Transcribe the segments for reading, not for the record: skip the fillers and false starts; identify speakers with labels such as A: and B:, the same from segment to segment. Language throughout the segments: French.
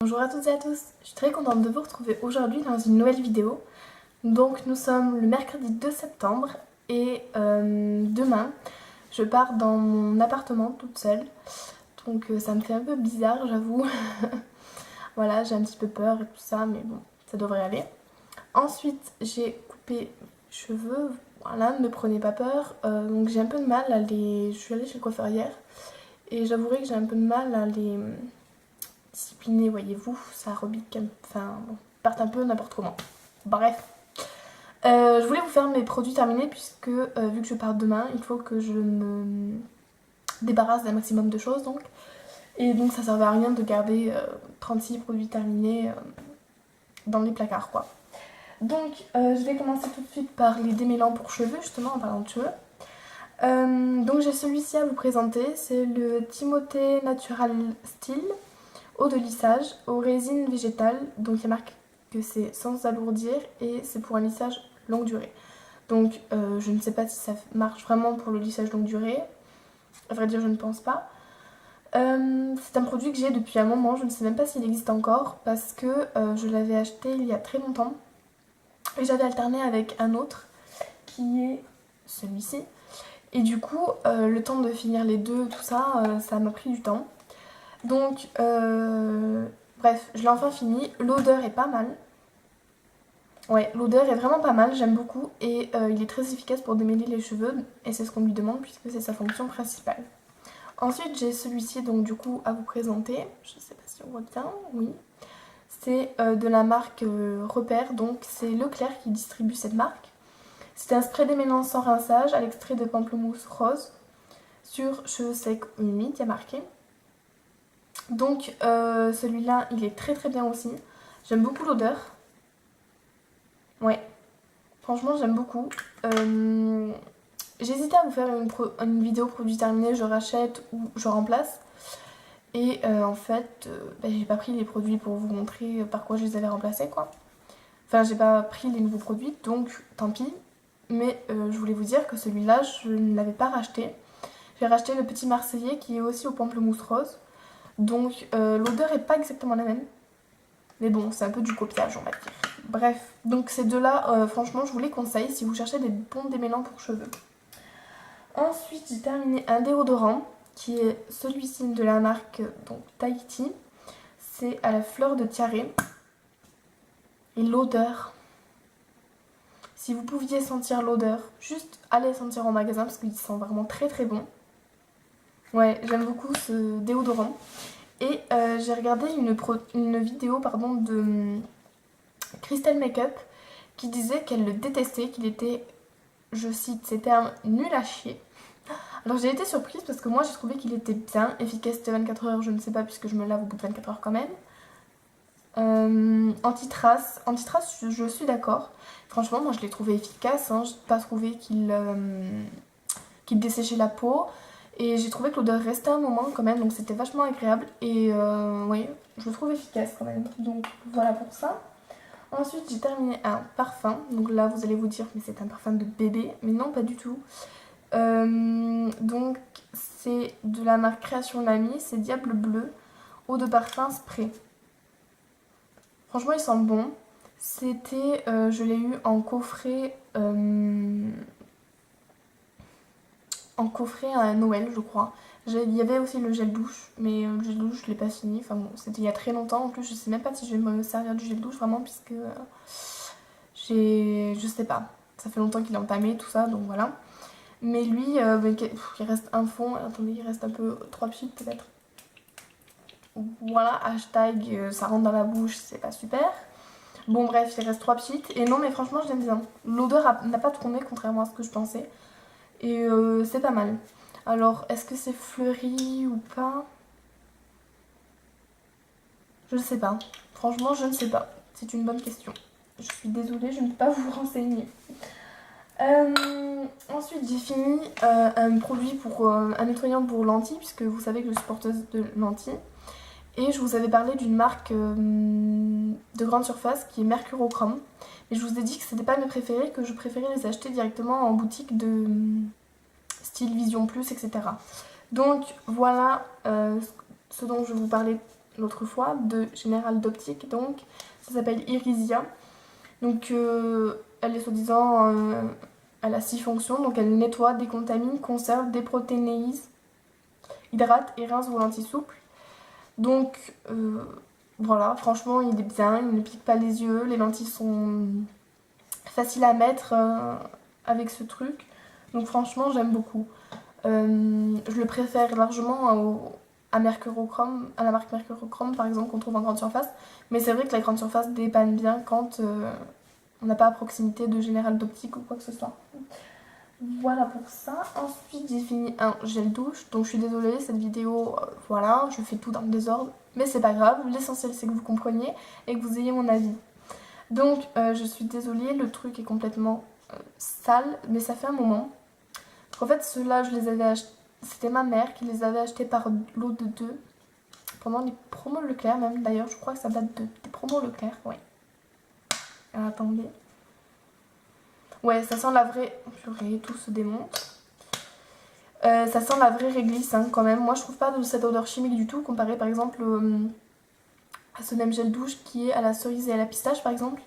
A: Bonjour à toutes et à tous, je suis très contente de vous retrouver aujourd'hui dans une nouvelle vidéo. Donc nous sommes le mercredi 2 septembre et demain je pars dans mon appartement toute seule. Donc ça me fait un peu bizarre, j'avoue. Voilà, j'ai un petit peu peur et tout ça, mais bon, ça devrait aller. Ensuite j'ai coupé les cheveux, voilà, ne prenez pas peur. Donc j'ai un peu de mal à les... Je suis allée chez le coiffeur hier et j'avouerai que j'ai un peu de mal à les discipliner, voyez-vous, ça rebique, enfin, bon, partent un peu n'importe comment. Bref. Je voulais vous faire mes produits terminés puisque vu que je pars demain, il faut que je me débarrasse d'un maximum de choses donc. Et donc ça servait à rien de garder 36 produits terminés dans les placards quoi. Donc je vais commencer tout de suite par les démêlants pour cheveux, justement en parlant de cheveux. Donc j'ai celui-ci à vous présenter, c'est le Timothée Natural Style eau de lissage aux résines végétales. Donc il y a marqué que c'est sans alourdir et c'est pour un lissage longue durée. Donc je ne sais pas si ça marche vraiment pour le lissage longue durée. À vrai dire, je ne pense pas. C'est un produit que j'ai depuis un moment, je ne sais même pas s'il existe encore parce que je l'avais acheté il y a très longtemps et j'avais alterné avec un autre qui est celui-ci. Et du coup, le temps de finir les deux, tout ça, ça m'a pris du temps. Donc, bref, je l'ai enfin fini. L'odeur est pas mal. Ouais, l'odeur est vraiment pas mal, j'aime beaucoup. Et il est très efficace pour démêler les cheveux. Et c'est ce qu'on lui demande puisque c'est sa fonction principale. Ensuite, j'ai celui-ci donc du coup à vous présenter. Je sais pas si on voit bien, oui. C'est de la marque Repère. Donc c'est Leclerc qui distribue cette marque. C'est un spray démêlant sans rinçage à l'extrait de pamplemousse rose. Sur cheveux secs ou humides, il y a marqué. Donc celui-là, il est très très bien aussi. J'aime beaucoup l'odeur. Ouais, franchement j'aime beaucoup. J'hésitais à vous faire une vidéo produit terminé, je rachète ou je remplace. Et en fait, j'ai pas pris les produits pour vous montrer par quoi je les avais remplacés quoi. Enfin, j'ai pas pris les nouveaux produits, donc tant pis. Mais je voulais vous dire que celui-là, je ne l'avais pas racheté. J'ai racheté le petit Marseillais qui est aussi au pamplemousse rose. Donc l'odeur est pas exactement la même. Mais bon, c'est un peu du copiage, on va dire. Bref, donc ces deux-là, franchement, je vous les conseille si vous cherchez des bons démêlants pour cheveux. Ensuite, j'ai terminé un déodorant qui est celui-ci de la marque donc Tahiti. C'est à la fleur de tiare. Et l'odeur, si vous pouviez sentir l'odeur, juste allez sentir en magasin parce qu'il sent vraiment très très bon. Ouais, j'aime beaucoup ce déodorant. Et j'ai regardé une vidéo de Crystal Makeup qui disait qu'elle le détestait, qu'il était, je cite ces termes, nul à chier. Alors j'ai été surprise parce que moi j'ai trouvé qu'il était bien, efficacité 24 heures, je ne sais pas puisque je me lave au bout de 24 heures quand même. Anti-trace, je suis d'accord. Franchement moi je l'ai trouvé efficace, hein. Je n'ai pas trouvé qu'il desséchait la peau. Et j'ai trouvé que l'odeur restait un moment quand même, donc c'était vachement agréable. Et oui, je le trouve efficace quand même. Donc voilà pour ça. Ensuite, j'ai terminé un parfum. Donc là, vous allez vous dire, mais c'est un parfum de bébé. Mais non, pas du tout. Donc, c'est de la marque Création Lamy. C'est Diable Bleu, eau de parfum spray. Franchement, il sent bon. C'était, je l'ai eu en coffret à Noël, je crois. Il y avait aussi le gel douche, mais le gel douche, je l'ai pas fini. Enfin bon, c'était il y a très longtemps. En plus, je sais même pas si je vais me servir du gel douche vraiment, puisque je sais pas. Ça fait longtemps qu'il est entamé, tout ça, donc voilà. Mais lui, il reste un fond. Attendez, il reste un peu 3 pchits peut-être. Voilà, hashtag ça rentre dans la bouche, c'est pas super. Bon bref, il reste 3 pchits. Et non, mais franchement, j'aime bien. L'odeur n'a pas tourné, contrairement à ce que je pensais. Et c'est pas mal. Alors, est-ce que c'est fleuri ou pas? Je ne sais pas. Franchement, je ne sais pas. C'est une bonne question. Je suis désolée, je ne peux pas vous renseigner. Ensuite, j'ai fini un produit pour un nettoyant pour lentilles, puisque vous savez que je suis porteuse de lentilles. Et je vous avais parlé d'une marque de grande surface qui est Mercurochrome. Et je vous ai dit que c'était pas mes préférés, que je préférais les acheter directement en boutique de style Vision Plus, etc. Donc voilà ce dont je vous parlais l'autre fois de Général d'Optique, donc ça s'appelle Irisia. Donc elle est soi-disant, elle a 6 fonctions, donc elle nettoie, décontamine, conserve, déprotéinise, hydrate et rince vos lentilles souples. Donc voilà, franchement il est bien, il ne pique pas les yeux, les lentilles sont faciles à mettre avec ce truc. Donc franchement j'aime beaucoup. Je le préfère largement à Mercurochrome, à la marque Mercurochrome par exemple qu'on trouve en grande surface. Mais c'est vrai que la grande surface dépanne bien quand on n'a pas à proximité de Général d'Optique ou quoi que ce soit. Voilà pour ça. Ensuite j'ai fini un gel douche. Donc je suis désolée, cette vidéo, voilà, je fais tout dans le désordre. Mais c'est pas grave, l'essentiel c'est que vous compreniez et que vous ayez mon avis. Donc je suis désolée, le truc est complètement sale, mais ça fait un moment. En fait, ceux-là, je les avais achetés. C'était ma mère qui les avait achetés par lot de 2 pendant les promos Leclerc, même d'ailleurs. Je crois que ça date des promos Leclerc, ouais. Alors, attendez. Ouais, ça sent la vraie. Purée, tout se démonte. Ça sent la vraie réglisse hein, quand même. Moi, je trouve pas de cette odeur chimique du tout, comparé par exemple à ce même gel douche qui est à la cerise et à la pistache, par exemple.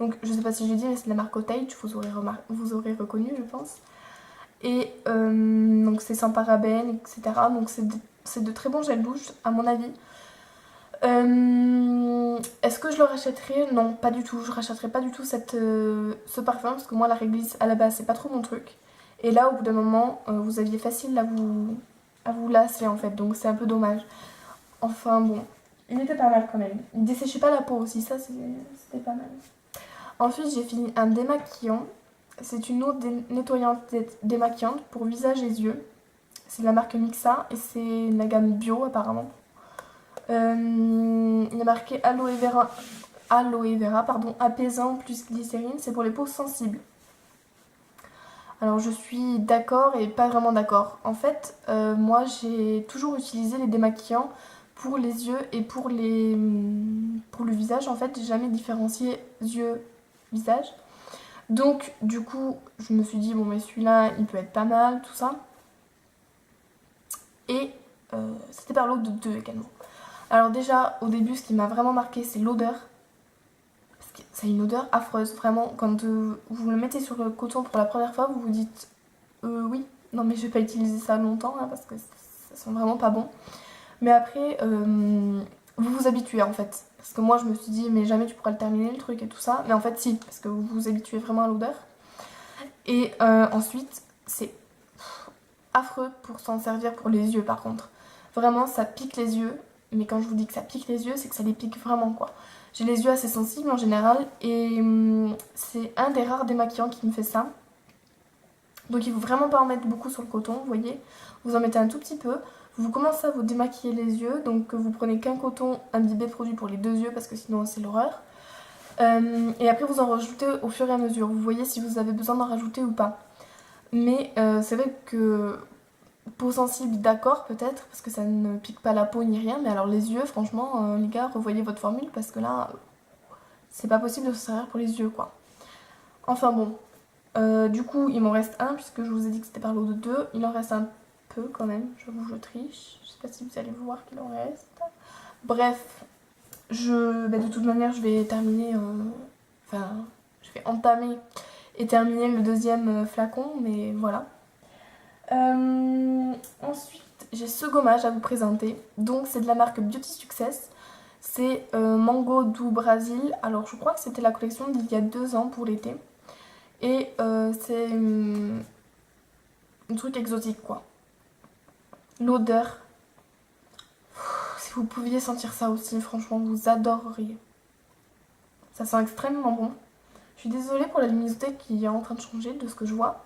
A: Donc, je sais pas si j'ai dit, mais c'est de la marque Otage. Vous aurez reconnu, je pense. Et donc c'est sans parabènes, etc. Donc c'est de très bons gels douche à mon avis. Est-ce que je le rachèterai? Non, pas du tout. Je rachèterai pas du tout ce parfum parce que moi la réglisse à la base c'est pas trop mon truc. Et là au bout d'un moment vous aviez facile à vous lasser en fait, donc c'est un peu dommage. Enfin bon, il était pas mal quand même. Il desséchait pas la peau aussi, ça c'était pas mal. Ensuite j'ai fini un démaquillant. C'est une eau nettoyante démaquillante pour visage et yeux. C'est de la marque Mixa et c'est la gamme bio apparemment. Il y a marqué aloe vera pardon, apaisant plus glycérine. C'est pour les peaux sensibles. Alors je suis d'accord et pas vraiment d'accord. En fait, moi j'ai toujours utilisé les démaquillants pour les yeux et pour le visage. En fait, j'ai jamais différencié yeux-visage. Donc du coup je me suis dit bon mais celui-là il peut être pas mal tout ça. Et c'était par l'eau de 2 également. Alors déjà au début ce qui m'a vraiment marqué c'est l'odeur. Parce que c'est une odeur affreuse vraiment. Quand vous le mettez sur le coton pour la première fois vous vous dites oui non mais je vais pas utiliser ça longtemps hein, parce que ça sent vraiment pas bon. Mais après vous vous habituez en fait. Parce que moi je me suis dit mais jamais tu pourras le terminer le truc et tout ça. Mais en fait si, parce que vous vous habituez vraiment à l'odeur. Et ensuite, c'est affreux pour s'en servir pour les yeux par contre. Vraiment, ça pique les yeux. Mais quand je vous dis que ça pique les yeux, c'est que ça les pique vraiment quoi. J'ai les yeux assez sensibles en général et c'est un des rares démaquillants qui me fait ça. Donc il faut vraiment pas en mettre beaucoup sur le coton, vous voyez. Vous en mettez un tout petit peu. Vous commencez à vous démaquiller les yeux. Donc vous prenez qu'un coton imbibé de produit pour les 2 yeux parce que sinon c'est l'horreur. Et après vous en rajoutez au fur et à mesure. Vous voyez si vous avez besoin d'en rajouter ou pas. Mais c'est vrai que peau sensible d'accord peut-être parce que ça ne pique pas la peau ni rien. Mais alors les yeux franchement les gars revoyez votre formule parce que là c'est pas possible de se servir pour les yeux quoi. Enfin bon. Du coup il m'en reste un puisque je vous ai dit que c'était par lot de 2. Il en reste un peu quand même. J'avoue je triche. Je sais pas si vous allez voir qu'il en reste. Bref. De toute manière je vais terminer je vais entamer et terminer le deuxième flacon mais voilà. Ensuite j'ai ce gommage à vous présenter, donc c'est de la marque Beauty Success, c'est Mango do Brasil. Alors je crois que c'était la collection d'il y a 2 ans pour l'été et c'est un truc exotique quoi. L'odeur, si vous pouviez sentir ça aussi, franchement vous adoreriez. Ça sent extrêmement bon. Je suis désolée pour la luminosité qui est en train de changer de ce que je vois.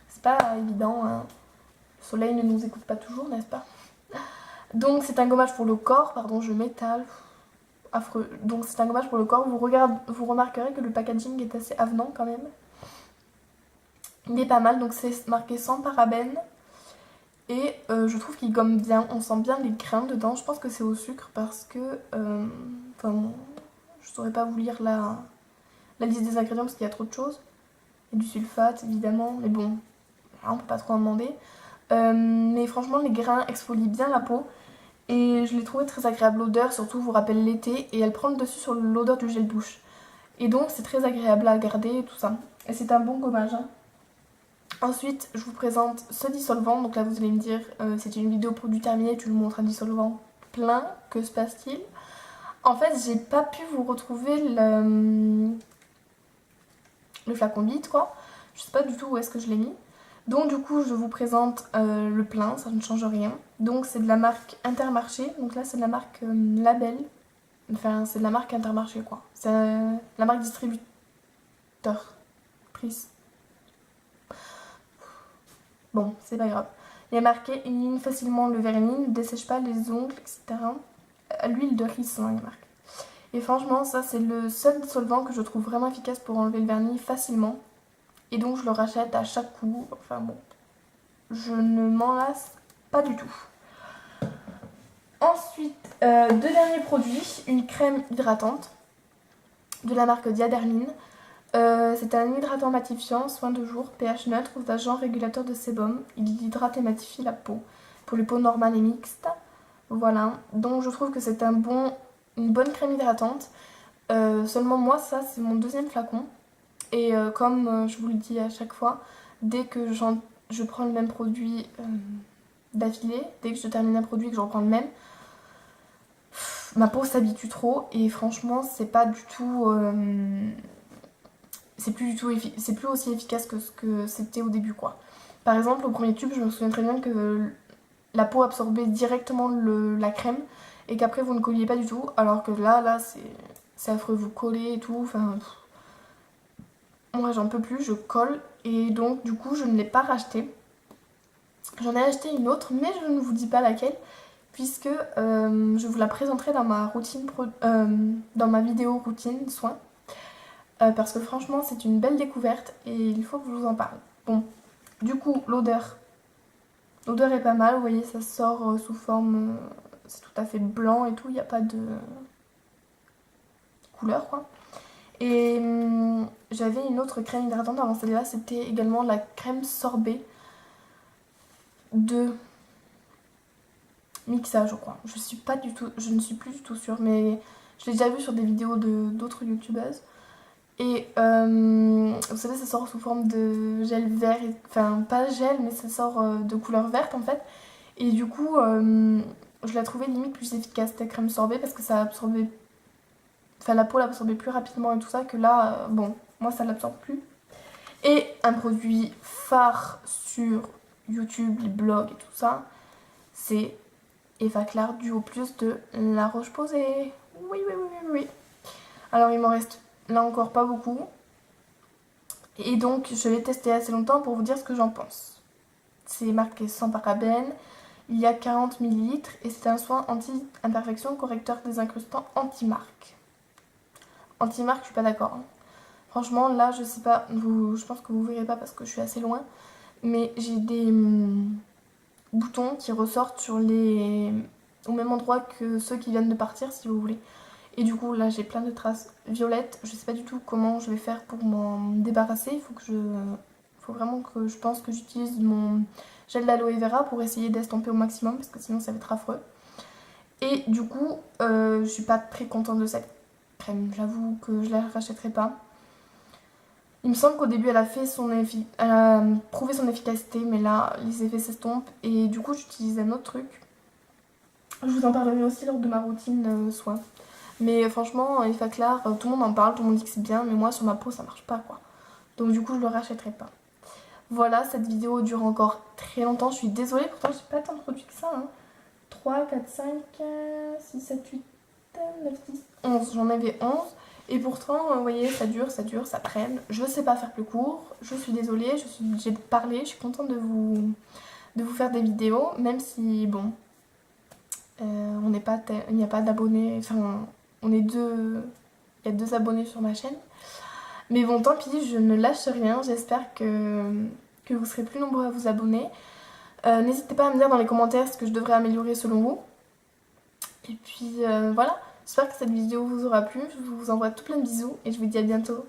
A: C'est pas évident, hein. Le soleil ne nous écoute pas toujours, n'est-ce pas? Donc c'est un gommage pour le corps, pardon je m'étale. Affreux. Donc c'est un gommage pour le corps. Vous remarquerez que le packaging est assez avenant quand même. Il est pas mal, donc c'est marqué sans parabènes. Et je trouve qu'il gomme bien, on sent bien les grains dedans. Je pense que c'est au sucre parce que... je saurais pas vous lire la liste des ingrédients parce qu'il y a trop de choses. Il y a du sulfate évidemment, mais bon, là, on peut pas trop en demander. Mais franchement les grains exfolient bien la peau. Et je l'ai trouvé très agréable, l'odeur surtout vous rappelle l'été et elle prend le dessus sur l'odeur du gel douche. Et donc c'est très agréable à garder et tout ça. Et c'est un bon gommage. Hein. Ensuite je vous présente ce dissolvant. Donc là vous allez me dire c'était une vidéo produit terminé, tu nous montres un dissolvant plein, que se passe-t-il? En fait j'ai pas pu vous retrouver le flacon vide quoi. Je sais pas du tout où est-ce que je l'ai mis. Donc du coup je vous présente le plein, ça ne change rien. Donc c'est de la marque Intermarché, donc là c'est de la marque Label. Enfin c'est de la marque Intermarché quoi. C'est la marque distributeur. Prise. Bon c'est pas grave. Il y a marqué élimine facilement le vernis, ne dessèche pas les ongles, etc. À l'huile de ricin il y a marqué. Et franchement ça c'est le seul solvant que je trouve vraiment efficace pour enlever le vernis facilement. Et donc je le rachète à chaque coup. Enfin bon, je ne m'en lasse pas du tout. Ensuite, deux derniers produits. Une crème hydratante de la marque Diadermine. C'est un hydratant matifiant, soin de jour, pH neutre, aux agents régulateurs de sébum. Il hydrate et matifie la peau. Pour les peaux normales et mixtes. Voilà. Donc je trouve que c'est une bonne crème hydratante. Seulement moi, ça c'est mon deuxième flacon. Et comme je vous le dis à chaque fois, dès que je prends le même produit d'affilée, dès que je termine un produit et que je reprends le même, ma peau s'habitue trop et franchement c'est pas du tout... c'est plus aussi efficace que ce que c'était au début quoi. Par exemple au premier tube je me souviens très bien que la peau absorbait directement la crème et qu'après vous ne colliez pas du tout, alors que là c'est affreux, vous collez et tout, enfin... Moi j'en peux plus, je colle et donc du coup je ne l'ai pas racheté. J'en ai acheté une autre mais je ne vous dis pas laquelle puisque je vous la présenterai dans ma dans ma vidéo routine soin. Parce que franchement c'est une belle découverte et il faut que je vous en parle. Bon, du coup l'odeur est pas mal, vous voyez ça sort sous forme, c'est tout à fait blanc et tout, il n'y a pas de couleur quoi. Et j'avais une autre crème hydratante avant celle-là, c'était également la crème sorbet de Mixa je crois. Je ne suis plus du tout sûre, mais je l'ai déjà vu sur des vidéos d'autres youtubeuses. Et vous savez ça sort sous forme de gel vert, enfin pas gel mais ça sort de couleur verte en fait. Et du coup je la trouvais limite plus efficace cette crème sorbet parce que ça absorbait... Enfin la peau l'absorbait plus rapidement et tout ça que là, bon, moi ça l'absorbe plus. Et un produit phare sur YouTube, les blogs et tout ça, c'est Eva Claire Duo Plus de La Roche-Posay. Oui, oui, oui, oui, oui. Alors il m'en reste là encore pas beaucoup. Et donc je l'ai testé assez longtemps pour vous dire ce que j'en pense. C'est marqué sans parabènes, il y a 40 ml et c'est un soin anti-imperfection, correcteur désincrustant, anti-marque. Anti-marque, je suis pas d'accord. Hein. Franchement, là, je sais pas, je pense que vous verrez pas parce que je suis assez loin, mais j'ai des boutons qui ressortent sur au même endroit que ceux qui viennent de partir, si vous voulez. Et du coup, là, j'ai plein de traces violettes. Je sais pas du tout comment je vais faire pour m'en débarrasser. Il faut vraiment que je pense que j'utilise mon gel d'aloe vera pour essayer d'estomper au maximum parce que sinon ça va être affreux. Et du coup, je suis pas très contente de cette crème. J'avoue que je la rachèterai pas. Il me semble qu'au début elle a prouvé son efficacité, mais là les effets s'estompent et du coup j'utilise un autre truc. Je vous en parlerai aussi lors de ma routine soin. Mais franchement, Eva Claire, tout le monde en parle, tout le monde dit que c'est bien, mais moi sur ma peau ça marche pas quoi. Donc du coup je le rachèterai pas. Voilà, cette vidéo dure encore très longtemps, je suis désolée, pourtant j'ai pas tant de produits que ça. Hein. 3, 4, 5, 6, 7, 8, 9, 10, 11, j'en avais 11. Et pourtant, vous voyez, ça dure, ça traîne. Je sais pas faire plus court, je suis désolée, je suis obligée de parler, je suis contente de vous faire des vidéos, même si, bon, il n'y a pas d'abonnés, enfin, on est deux, il y a 2 abonnés sur ma chaîne. Mais bon, tant pis, je ne lâche rien, j'espère que vous serez plus nombreux à vous abonner. N'hésitez pas à me dire dans les commentaires ce que je devrais améliorer selon vous. Et puis voilà, j'espère que cette vidéo vous aura plu, je vous envoie tout plein de bisous et je vous dis à bientôt.